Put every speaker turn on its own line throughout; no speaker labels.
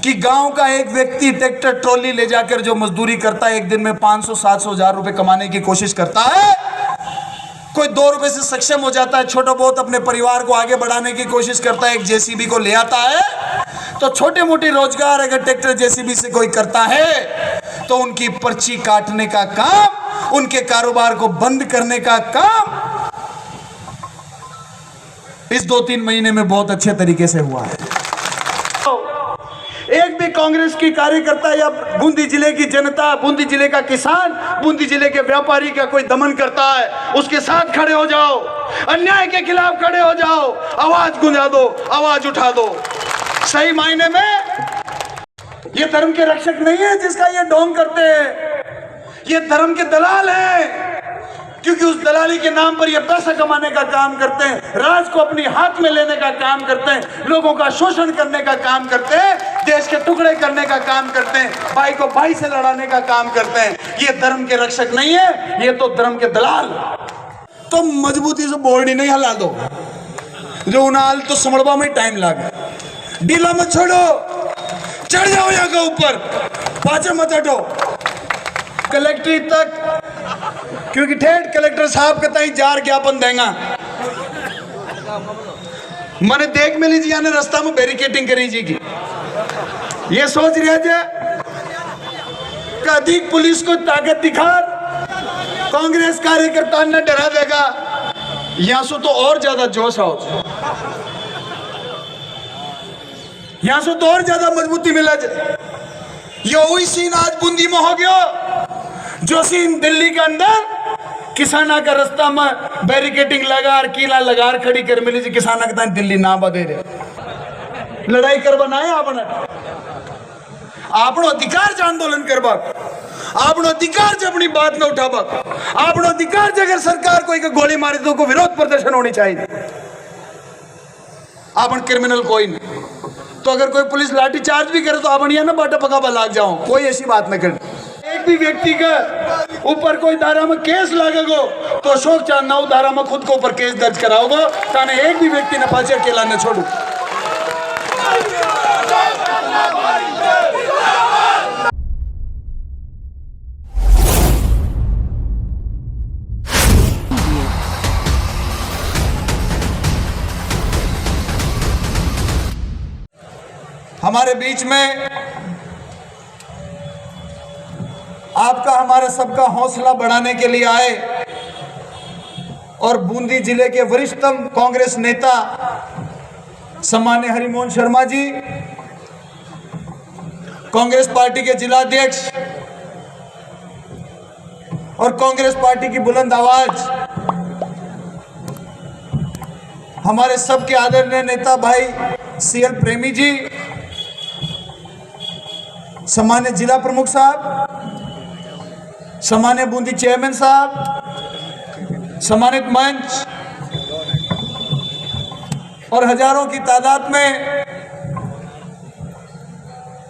कि गांव का एक व्यक्ति ट्रैक्टर ट्रॉली ले जाकर जो मजदूरी करता है, एक दिन में 500-700 हजार रुपए कमाने की कोशिश करता है, कोई 2 रुपए से सक्षम हो जाता है, छोटा बहुत अपने परिवार को आगे बढ़ाने की कोशिश करता है, एक जेसीबी को ले आता है, तो छोटे मोटे रोजगार अगर ट्रैक्टर जेसीबी से कोई करता है तो उनकी पर्ची काटने का काम, उनके कारोबार को बंद करने का काम इस 2-3 महीने में बहुत अच्छे तरीके से हुआ है। एक भी कांग्रेस की कार्यकर्ता या बूंदी जिले की जनता, बूंदी जिले का किसान, बूंदी जिले के व्यापारी का कोई दमन करता है, उसके साथ खड़े हो जाओ, अन्याय के खिलाफ खड़े हो जाओ, आवाज गुंजा दो, आवाज उठा दो। सही मायने में ये धर्म के रक्षक नहीं है जिसका ये ढोंग करते हैं, ये धर्म के दलाल हैं, क्योंकि उस दलाली के नाम पर ये पैसा कमाने का काम करते हैं, राज को अपनी हाथ में लेने का काम करते हैं, लोगों का शोषण करने का काम करते हैं, देश के टुकड़े करने का काम करते हैं, भाई को भाई से लड़ाने का काम करते हैं। ये धर्म के रक्षक नहीं है, ये तो धर्म के दलाल। तो मजबूती से बोर्ड ही नहीं हिला दो, जो उनाल तो समड़वा में टाइम लगा, ढीला मत छोड़ो, चढ़ जाओ यहाँ के ऊपर, पाछे मत हटो कलेक्ट्रेट तक, क्योंकि ठेठ कलेक्टर साहब के ताई जार ज्ञापन देगा। मैंने देख मिली जी ने रास्ता में बैरिकेटिंग करी जी की, ये सोच रहा है कि अधिक पुलिस को ताकत दिखार कांग्रेस कार्यकर्ता ने डरा देगा, यहां से तो और ज्यादा जोश आओ, यहां से तो और ज्यादा मजबूती मिला। ये वही सीन आज बूंदी में हो गया जो सीन दिल्ली के अंदर किसाना का रास्ता में बैरिकेटिंग लगा, कीला लगा खड़ी कर मिली जी, किसाना का दिल्ली ना बदे रहे, लड़ाई कर बनाए आपने, आपनो अधिकार से आंदोलन करबा, आपनो अधिकार से अपनी बात न उठाबा, आपनो अधिकार से अगर सरकार कोई का गोली मारे तो को विरोध प्रदर्शन होनी चाहिए। आपन क्रिमिनल कोई नहीं, तो अगर कोई पुलिस लाठी चार्ज भी करे तो आपन यहाँ ना बाटा पकाबा लाग जाओ, कोई ऐसी बात न करे। एक भी व्यक्ति का ऊपर कोई धारा में केस लागेगो तो अशोक चांदना धारा में खुद को ऊपर केस दर्ज कराओगो, ताने एक भी व्यक्ति ने पाछे अकेला न छोड़ू। हमारे बीच में आपका हमारे सबका हौसला बढ़ाने के लिए आए और बूंदी जिले के वरिष्ठतम कांग्रेस नेता सम्मान्य हरिमोहन शर्मा जी, कांग्रेस पार्टी के जिला अध्यक्ष और कांग्रेस पार्टी की बुलंद आवाज हमारे सबके आदरणीय नेता भाई सीएल प्रेमी जी, सम्मान्य जिला प्रमुख साहब, सम्मान्य बूंदी चेयरमैन साहब, सम्मानित मंच और हजारों की तादाद में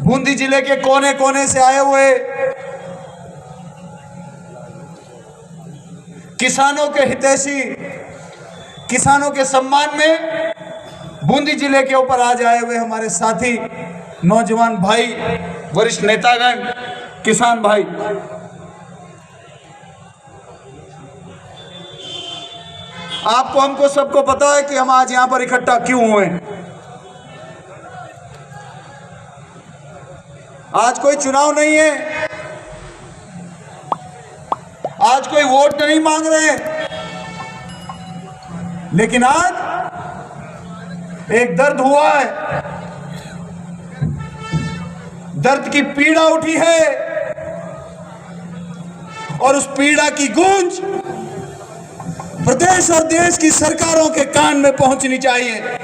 बूंदी जिले के कोने कोने से आए हुए किसानों के हितैषी, किसानों के सम्मान में बूंदी जिले के ऊपर आज आए हुए हमारे साथी नौजवान भाई, वरिष्ठ नेतागण, किसान भाई, आपको हमको सबको पता है कि हम आज यहां पर इकट्ठा क्यों हुए। आज कोई चुनाव नहीं है, आज कोई वोट नहीं मांग रहे हैं, लेकिन आज एक दर्द हुआ है, दर्द की पीड़ा उठी है और उस पीड़ा की गूंज प्रदेश और देश की सरकारों के कान में पहुंचनी चाहिए।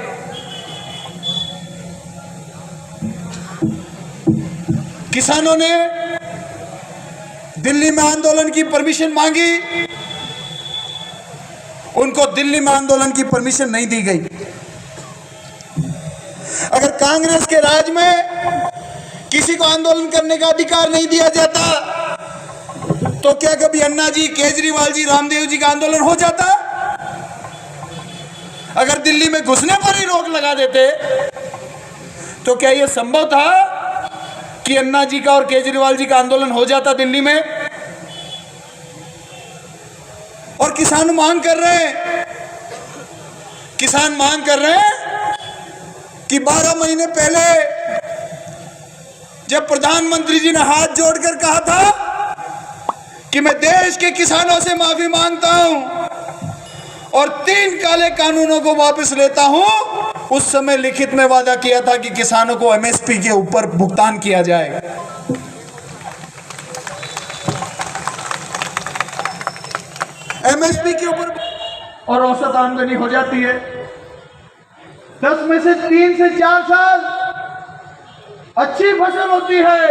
किसानों ने दिल्ली में आंदोलन की परमिशन मांगी, उनको दिल्ली में आंदोलन की परमिशन नहीं दी गई। अगर कांग्रेस के राज में किसी को आंदोलन करने का अधिकार नहीं दिया जाता तो क्या कभी अन्ना जी, केजरीवाल जी, रामदेव जी का आंदोलन हो जाता? अगर दिल्ली में घुसने पर ही रोक लगा देते तो क्या यह संभव था कि अन्ना जी का और केजरीवाल जी का आंदोलन हो जाता दिल्ली में, और किसान मांग कर रहे हैं, कि 12 महीने पहले जब प्रधानमंत्री जी ने हाथ जोड़कर कहा था कि मैं देश के किसानों से माफी मांगता हूं और 3 काले कानूनों को वापस लेता हूं, उस समय लिखित में वादा किया था कि किसानों को एमएसपी के ऊपर भुगतान किया जाएगा। एमएसपी के ऊपर, और औसत आमदनी हो जाती है 10 में से 3 से 4 साल अच्छी फसल होती है,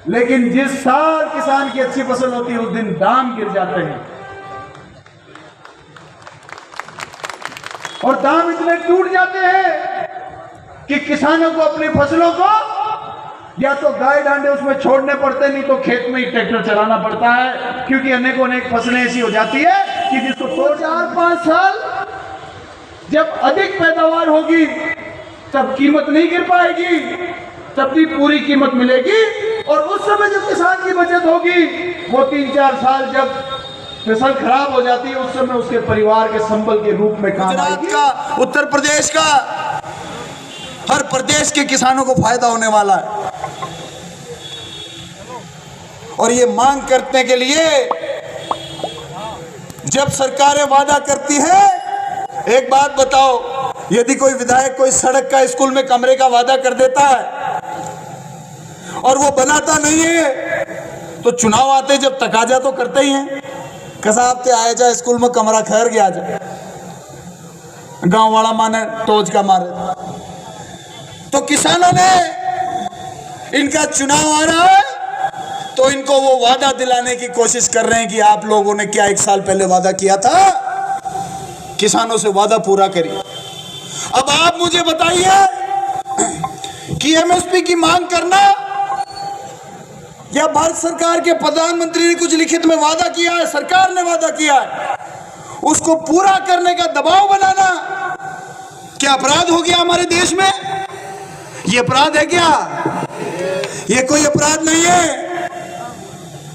लेकिन जिस साल किसान की अच्छी फसल होती है उस दिन दाम गिर जाते हैं, और दाम इतने टूट जाते हैं कि किसानों को अपनी फसलों को या तो गाय डांडे उसमें छोड़ने पड़ते, नहीं तो खेत में ही ट्रैक्टर चलाना पड़ता है, क्योंकि अनेक फसलें ऐसी हो जाती है कि जिसको 4-5 साल जब अधिक पैदावार होगी तब कीमत नहीं गिर पाएगी, तब भी पूरी कीमत मिलेगी, और उस समय जब किसान की बचत होगी वो 3-4 साल जब फसल खराब हो जाती है उस समय उसके परिवार के संबल के रूप में काम आएगी। गुजरात का, उत्तर प्रदेश का, हर प्रदेश के किसानों को फायदा होने वाला है। और ये मांग करने के लिए जब सरकारें वादा करती है, एक बात बताओ, यदि कोई विधायक कोई सड़क का, स्कूल में कमरे का वादा कर देता है और वो बनाता नहीं है, तो चुनाव आते जब तकाजा तो करते ही हैं, कसाब ते आए जाए स्कूल में कमरा खैर गया जाए, गांव वाला माने टोच का मारे। तो किसानों ने, इनका चुनाव आ रहा है तो इनको वो वादा दिलाने की कोशिश कर रहे हैं कि आप लोगों ने क्या 1 साल पहले वादा किया था, किसानों से वादा पूरा करिए। अब आप मुझे बताइए कि एमएसपी की मांग करना या भारत सरकार के प्रधानमंत्री ने कुछ लिखित में वादा किया है, सरकार ने वादा किया है, उसको पूरा करने का दबाव बनाना क्या अपराध हो गया हमारे देश में? ये अपराध है क्या? ये कोई अपराध नहीं है।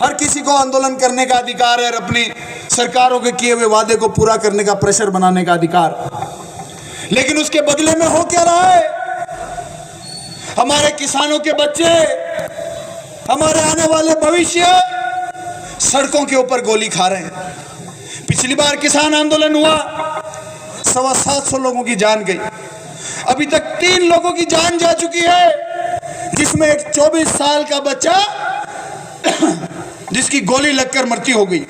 हर किसी को आंदोलन करने का अधिकार है और अपनी सरकारों के किए हुए वादे को पूरा करने का प्रेशर बनाने का अधिकार, लेकिन उसके बदले में हो क्या रहा है? हमारे किसानों के बच्चे, हमारे आने वाले भविष्य सड़कों के ऊपर गोली खा रहे हैं। पिछली बार किसान आंदोलन हुआ, 725 लोगों की जान गई, अभी तक 3 लोगों की जान जा चुकी है, जिसमें एक 24 साल का बच्चा जिसकी गोली लगकर मृत्यु हो गई।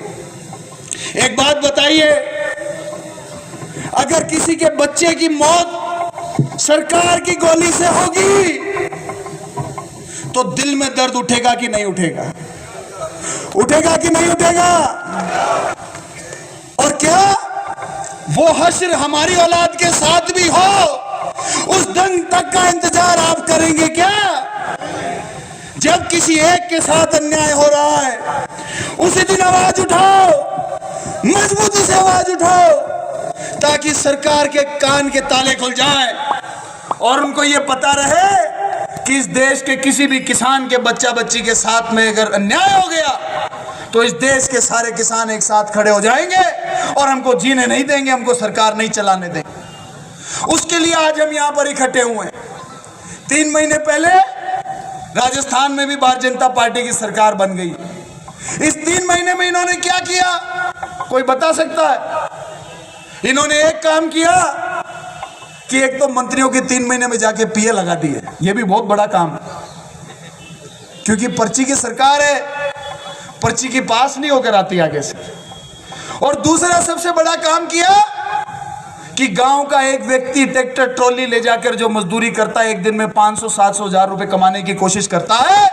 एक बात बताइए, अगर किसी के बच्चे की मौत सरकार की गोली से होगी तो दिल में दर्द उठेगा कि नहीं उठेगा? उठेगा कि नहीं उठेगा? और क्या वो हश्र हमारी औलाद के साथ भी हो, उस दिन तक का इंतजार आप करेंगे क्या? जब किसी एक के साथ अन्याय हो रहा है उसी दिन आवाज उठाओ, मजबूती से आवाज उठाओ, ताकि सरकार के कान के ताले खुल जाएं और उनको ये पता रहे कि इस देश के किसी भी किसान के बच्चा बच्ची के साथ में अगर अन्याय हो गया तो इस देश के सारे किसान एक साथ खड़े हो जाएंगे और हमको जीने नहीं देंगे, हमको सरकार नहीं चलाने देंगे। उसके लिए आज हम यहाँ पर इकट्ठे हुए हैं। 3 महीने पहले राजस्थान में भी भारतीय जनता पार्टी की सरकार बन गई। इस 3 महीने में इन्होंने क्या किया, कोई बता सकता है? इन्होंने एक काम किया कि एक तो मंत्रियों के 3 महीने में जाके पीए लगा दिए। यह भी बहुत बड़ा काम है, क्योंकि पर्ची की सरकार है, पर्ची की पास नहीं होकर आती आगे से। और दूसरा सबसे बड़ा काम किया कि गांव का एक व्यक्ति ट्रैक्टर ट्रॉली ले जाकर जो मजदूरी करता है, एक दिन में 500-700 हज़ार रुपए कमाने की कोशिश करता है,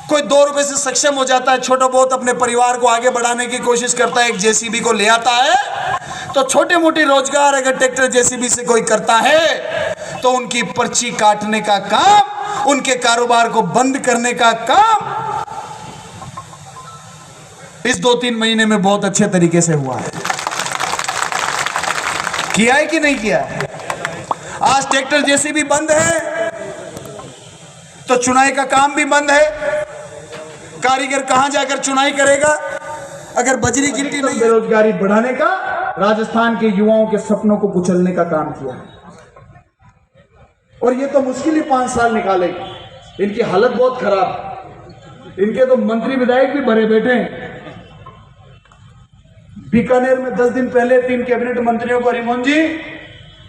कोई 2 रुपए से सक्षम हो जाता है, छोटा बहुत अपने परिवार को आगे बढ़ाने की कोशिश करता है, एक जेसीबी को ले आता है, तो छोटे मोटे रोजगार अगर ट्रैक्टर जेसीबी से कोई करता है तो उनकी पर्ची काटने का काम, उनके कारोबार को बंद करने का काम इस 2-3 महीने में बहुत अच्छे तरीके से हुआ है। किया है कि नहीं किया है? आज ट्रैक्टर जेसीबी बंद है तो चुनाई का काम भी बंद है। कारीगर कहां जाकर चुनाई करेगा अगर बजरी गिट्टी नहीं। बेरोजगारी बढ़ाने का, राजस्थान के युवाओं के सपनों को कुचलने का काम किया है। और ये तो मुश्किल ही 5 साल निकालेगी। इनकी हालत बहुत खराब। इनके तो मंत्री विधायक भी भरे बैठे हैं। बीकानेर में 10 दिन पहले 3 कैबिनेट मंत्रियों को, हरिमोहन जी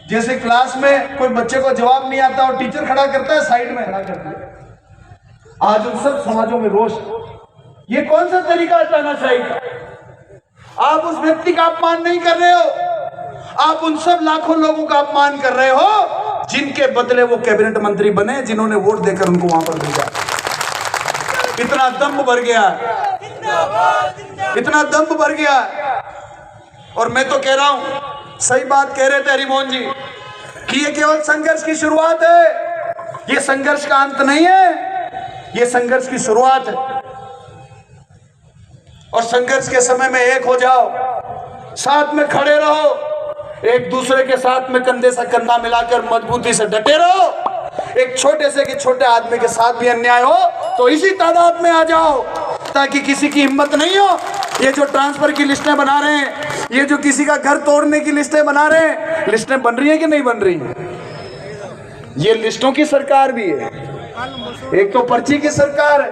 जैसे क्लास में कोई बच्चे को जवाब नहीं आता और टीचर खड़ा करता है, साइड में खड़ा करता है। आज उन सब समाजों में रोष। ये कौन सा तरीका है तानाशाही का? आप उस व्यक्ति का अपमान नहीं कर रहे हो, आप उन सब लाखों लोगों का अपमान कर रहे हो जिनके बदले वो कैबिनेट मंत्री बने, जिन्होंने वोट देकर उनको वहां पर भेजा। इतना दम्भ भर गया, इतना दम्भ भर गया। और मैं तो कह रहा हूं, सही बात कह रहे थे हरिमोहन जी कि ये केवल संघर्ष की शुरुआत है, ये संघर्ष का अंत नहीं है, ये संघर्ष की शुरुआत है। और संघर्ष के समय में एक हो जाओ, साथ में खड़े रहो, एक दूसरे के साथ में कंधे से कंधा मिलाकर मजबूती से डटे रहो। एक छोटे से कि छोटे आदमी के साथ भी अन्याय हो तो इसी तादाद में आ जाओ, ताकि किसी की हिम्मत नहीं हो। ये जो ट्रांसफर की लिस्टें बना रहे हैं, ये जो किसी का घर तोड़ने की लिस्टें बना रहे हैं, लिस्टें बन रही है कि नहीं बन रही है? ये लिस्टों की सरकार भी है। एक तो पर्ची की सरकार है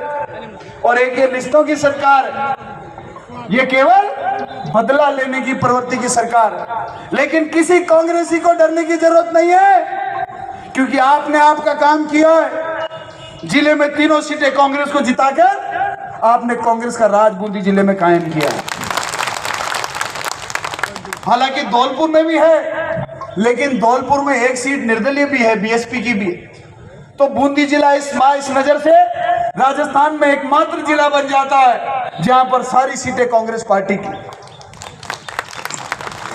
और एक ये लिस्टों की सरकार है। ये केवल बदला लेने की प्रवृत्ति की सरकार है। लेकिन किसी कांग्रेसी को डरने की जरूरत नहीं है, क्योंकि आपने आपका काम किया है। जिले में 3 सीटें कांग्रेस को जिताकर आपने कांग्रेस का राज बूंदी जिले में कायम किया है। हालांकि धौलपुर में भी है, लेकिन धौलपुर में 1 सीट निर्दलीय भी है, बीएसपी की भी। तो बूंदी जिला इस नजर से राजस्थान में एकमात्र जिला बन जाता है जहां पर सारी सीटें कांग्रेस पार्टी की।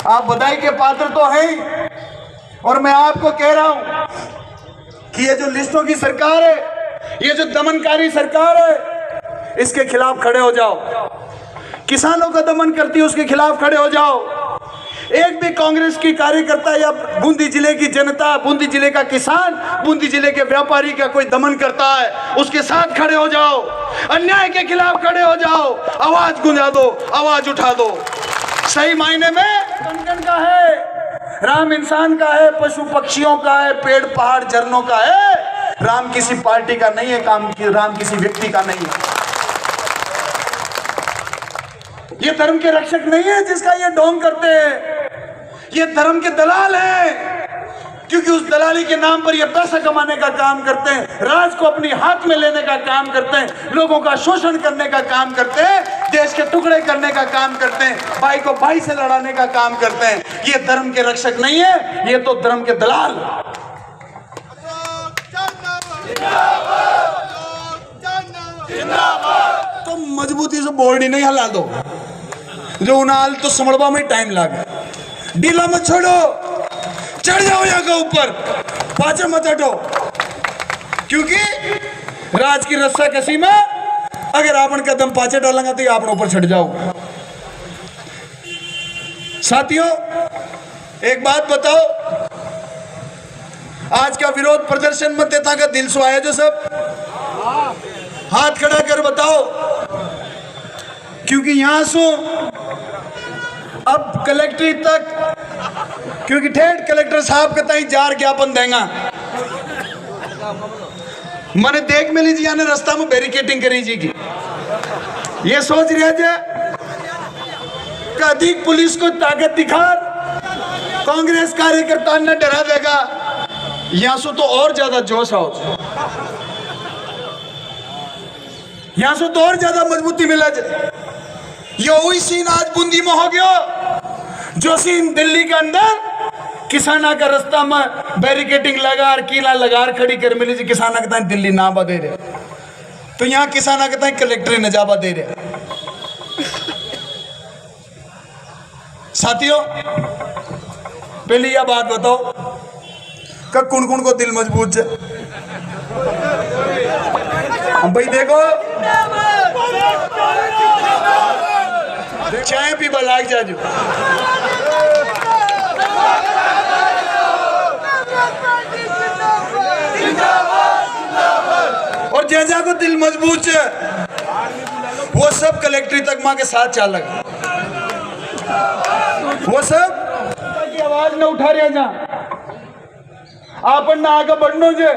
आप बधाई के पात्र तो हैं ही। और मैं आपको कह रहा हूं कि ये जो लिस्टों की सरकार है, ये जो दमनकारी सरकार है, इसके खिलाफ खड़े हो जाओ। किसानों का दमन करती है, उसके खिलाफ खड़े हो जाओ। एक भी कांग्रेस की कार्यकर्ता या बूंदी जिले की जनता, बूंदी जिले का किसान, बूंदी जिले के व्यापारी का कोई दमन करता है, उसके साथ खड़े हो जाओ, अन्याय के खिलाफ खड़े हो जाओ, आवाज गुंजा दो, आवाज उठा दो। सही मायने में कण-कण का है, राम इंसान का है, पशु पक्षियों का है, पेड़ पहाड़ झरनों का है। राम किसी पार्टी का नहीं है, राम किसी व्यक्ति का नहीं है। ये धर्म के रक्षक नहीं है जिसका ये ढोंग करते हैं, ये धर्म के दलाल हैं, क्योंकि उस दलाली के नाम पर ये पैसा कमाने का काम करते हैं, राज को अपने हाथ में लेने का काम करते हैं, लोगों का शोषण करने का काम करते हैं, देश के टुकड़े करने का काम करते हैं, भाई को भाई से लड़ाने का काम करते हैं। ये धर्म के रक्षक नहीं है, ये तो धर्म के दलाल। तो मजबूती से बोर्ड ही नहीं हिला दो, जो उनाल तो समड़वा में टाइम लगा। ढीला मत छोड़ो, चढ़ जाओ यहाँ के ऊपर, पाछे मत हटो, क्योंकि राज की रस्सा कसी में अगर आपन कदम पाछे डालेंगे तो ये आपन ऊपर चढ़ जाओ। साथियों, एक बात बताओ, आज का विरोध प्रदर्शन मत देता का दिल से आया जो सब हाथ खड़ा कर बताओ, क्योंकि यहां से अब कलेक्ट्रेट तक, क्योंकि ठेठ कलेक्टर साहब के ताई जार ज्ञापन देगा। मैंने देख मिली जी ने रास्ता में बैरिकेटिंग करी जी की, ये सोच रहे थे कि अधिक पुलिस को ताकत दिखा कांग्रेस कार्यकर्ता ने डरा देगा। यहां से तो और ज्यादा जोश आओ, यहां से तो और ज्यादा मजबूती मिला। ये वही सीन आज बूंदी में हो गया जो सीन दिल्ली के अंदर किसाना का रास्ता में बैरिकेटिंग लगा, कीला लगा खड़ी कर मिली जी, किसाना के ताई दिल्ली नाबा दे रहे, तो यहाँ किसाना के ताई कलेक्टर नजाबा दे रहे। साथियों, पहले यह बात बताओ कि कौन कौन को दिल मजबूत है? भाई देखो, चाय पीबा लाग जाजो। ज्या जा को दिल मजबूत है वो सब कलेक्ट्री तक माँ के साथ चाल लगा, वो सब की आवाज न उठा रहे जा आपन ना आगे बढ़नो जे।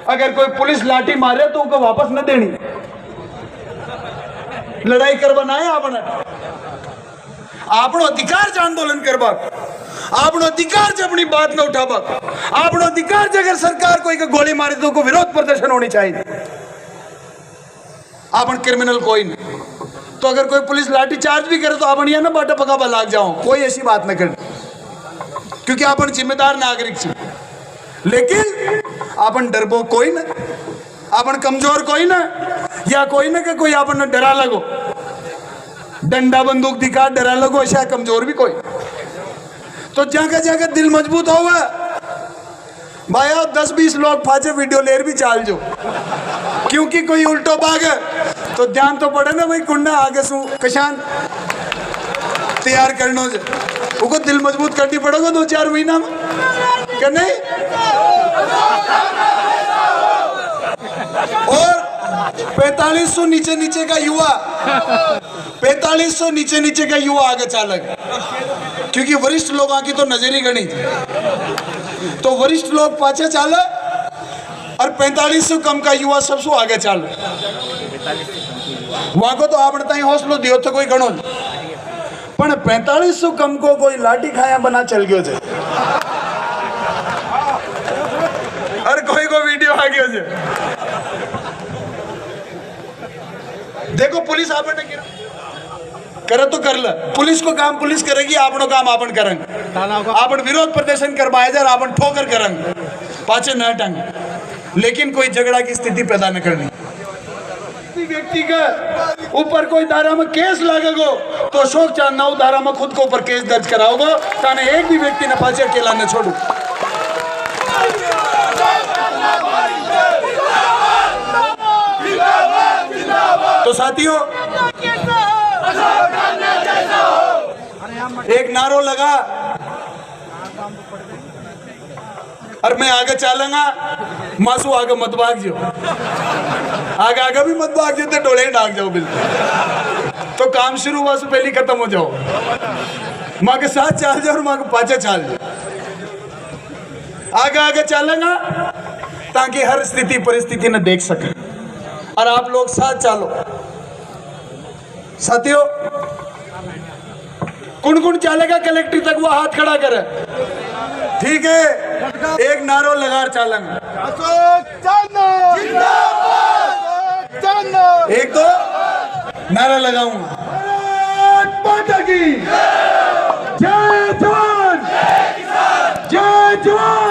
अगर कोई पुलिस लाठी मारे तो उनको वापस न देनी, लड़ाई कर बनाए आपने आपनो अधिकार से आंदोलन करबा, आपनो अधिकार से अपनी बात न उठाबा, आपनो अधिकार से अगर सरकार कोई गोली मारे तो को विरोध प्रदर्शन होनी चाहिए। आपन क्रिमिनल कोई नहीं, तो अगर कोई पुलिस लाठी चार्ज भी करे तो आपन यहाँ ना बाटा पकाबा लाग जाओ, कोई ऐसी बात न कर, क्योंकि आपन जिम्मेदार नागरिक छे। लेकिन आपन डरबो कोई ना, आपन कमजोर कोई ना, या कोई ना कि कोई आपन डरा लगो, डंडा बंदूक दिखा डरा लगो, ऐसा कमजोर भी कोई। तो जाकर जाकर दिल मजबूत होगा भाई, 10-20 लोग फाचे वीडियो लेर भी चाल जो, क्योंकि कोई उल्टो भागे तो ध्यान तो पड़े ना भाई, कुंडा आगे सु कशान तैयार करना से उनको दिल मजबूत करनी पड़ेगा 2-4 महीना में, क्या नहीं? और 4500 नीचे का युवा, 4500 नीचे का युवा आगे चालक, क्योंकि वरिष्ठ लोगों की तो नजर ही गणी थी, तो वरिष्ठ लोग पाछे चाले और 4500 कम का युवा सबसे आगे चाल। वहां को तो आपने ताई हौसलो दियो तो कोई गणो, पर 4500 कम को कोई लाठी खाया बना चल गयो छे, और कोई को वीडियो आ गयो छे। देखो पुलिस आपने करे तो कर ले, पुलिस को काम पुलिस करेगी, आपनो काम आपन करेंगे, आपन विरोध प्रदर्शन करवाए जा, आपन ठोकर करेंगे, पाछे न टंग, लेकिन कोई झगड़ा की स्थिति पैदा न करनी। व्यक्ति के ऊपर कोई धारा में केस लागेगो तो अशोक चांद 9 धारा में खुद को ऊपर केस दर्ज कराओगे, ताने एक भी व्यक्ति न पाछे अकेला न छोड़ू। तो साथियों, एक नारो लगा और मैं आगे चलूंगा, मासू आगे मत भाग जो, आगे भी मत भाग जो, तो डोले डाक जाओ बिल्कुल, तो काम शुरू हुआ से पहले खत्म हो जाओ। माँ के साथ चल जाओ और माँ के पाछे चल जाओ, आगे चलूंगा ताकि हर स्थिति परिस्थिति न देख सके, और आप लोग साथ चलो। साथियों, कौन चलेगा कलेक्ट्री तक, वो हाथ खड़ा करे, ठीक है? एक नारो लगा चलेंगे, एक तो नारा लगाऊंगा, जय जवान, जय जवान।